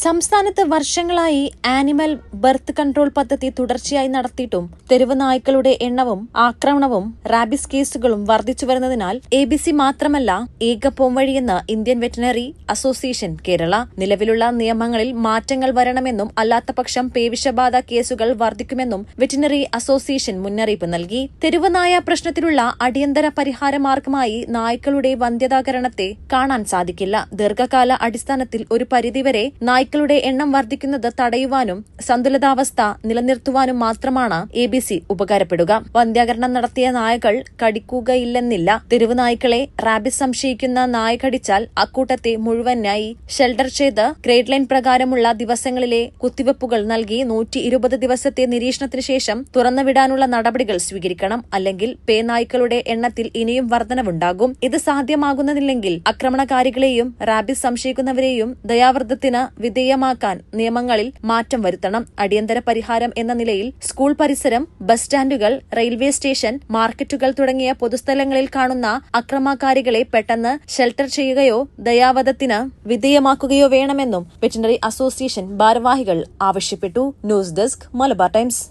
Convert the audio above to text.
സംസ്ഥാനത്ത് വർഷങ്ങളായി animal birth control പദ്ധതി തുടർച്ചയായി നടത്തിയിട്ടും തെരുവ് നായ്ക്കളുടെ എണ്ണവും ആക്രമണവും റാബിസ് കേസുകളും വർദ്ധിച്ചു വരുന്നതിനാൽ ABC മാത്രമല്ല ഏക പോംവഴിയെന്ന് ഇന്ത്യൻ വെറ്റിനറി അസോസിയേഷൻ കേരള. നിലവിലുള്ള നിയമങ്ങളിൽ മാറ്റങ്ങൾ വരണമെന്നും അല്ലാത്തപക്ഷം പേവിഷബാധ കേസുകൾ വർദ്ധിക്കുമെന്നും വെറ്റിനറി അസോസിയേഷൻ മുന്നറിയിപ്പ് നൽകി. തെരുവ് നായ പ്രശ്നത്തിനുള്ള അടിയന്തര പരിഹാര മാർഗമായി നായ്ക്കളുടെ വന്ധ്യതാകരണത്തെ കാണാൻ സാധിക്കില്ല. ദീർഘകാല അടിസ്ഥാനത്തിൽ ഒരു പരിധിവരെ നായ്ക്കളുടെ എണ്ണം വർദ്ധിക്കുന്നത് തടയുവാനും സന്തുലിതാവസ്ഥ നിലനിർത്തുവാനും മാത്രമാണ് ABC ഉപകാരപ്പെടുക. വന്ധ്യാകരണം നടത്തിയ നായകൾ കടിക്കുകയില്ലെന്നില്ല. തെരുവ് നായ്ക്കളെ റാബിസ് സംശയിക്കുന്ന നായ കടിച്ചാൽ അക്കൂട്ടത്തെ മുഴുവനായി ഷെൽട്ടർ ചെയ്ത് ഗ്രേഡ് ലൈൻ പ്രകാരമുള്ള ദിവസങ്ങളിലെ കുത്തിവെപ്പുകൾ നൽകി 120 ദിവസത്തെ നിരീക്ഷണത്തിന് ശേഷം തുറന്നുവിടാനുള്ള നടപടികൾ സ്വീകരിക്കണം. അല്ലെങ്കിൽ പേനായ്ക്കളുടെ എണ്ണത്തിൽ ഇനിയും വർധനവുണ്ടാകും. ഇത് സാധ്യമാകുന്നതില്ലെങ്കിൽ ആക്രമണകാരികളെയും റാബിസ് സംശയിക്കുന്നവരെയും ദയാവ്രതത്തിന് വിധേയമാക്കാൻ നിയമങ്ങളിൽ മാറ്റം വരുത്തണം. അടിയന്തര പരിഹാരം എന്ന നിലയിൽ സ്കൂൾ പരിസരം, ബസ് സ്റ്റാൻഡുകൾ, റെയിൽവേ സ്റ്റേഷൻ, മാർക്കറ്റുകൾ തുടങ്ങിയ പൊതുസ്ഥലങ്ങളിൽ കാണുന്ന അക്രമകാരികളെ പെട്ടെന്ന് ഷെൽട്ടർ ചെയ്യുകയോ ദയാവധത്തിന് വിധേയമാക്കുകയോ വേണമെന്നും വെറ്റിനറി അസോസിയേഷൻ ഭാരവാഹികൾ ആവശ്യപ്പെട്ടു. News desk Malabar times.